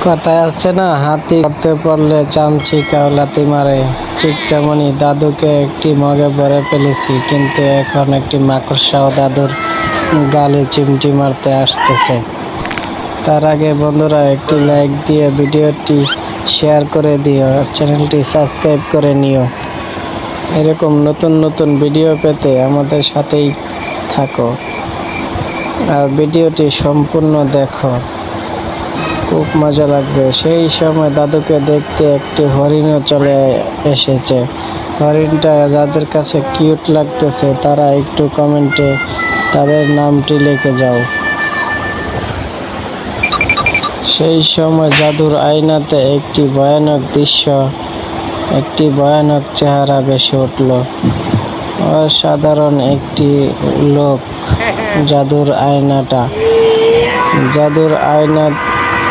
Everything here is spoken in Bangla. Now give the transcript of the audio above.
কথায় আছে না, হাতি করতে পারলে চামচিকাও লাথি মারে। ঠিক তেমনি দাদুকে একটি মগে ভরে ফেলেছি, কিন্তু এখন একটি মাকড়সাও দাদুর গালে চিমটি মারতে আসতেছে। তার আগে বন্ধুরা একটি লাইক দিয়ে ভিডিওটি শেয়ার করে দিও, চ্যানেলটি সাবস্ক্রাইব করে নিও। এরকম নতুন নতুন ভিডিও পেতে আমাদের সাথেই থাকো আর ভিডিওটি সম্পূর্ণ দেখো, খুব মজা লাগবে। সেই সময় দাদুকে দেখতে একটি হরিণও চলে এসেছে। হরিণটা যাদের কাছে কিউট লাগতেছে তারা একটু কমেন্টে তাদের নামটি লিখে যাও। সেই সময় জাদুর আয়নাতে একটি ভয়ানক দৃশ্য, একটি ভয়ানক চেহারা ভেসে উঠল। অসাধারণ একটি লোক। জাদুর আয়নার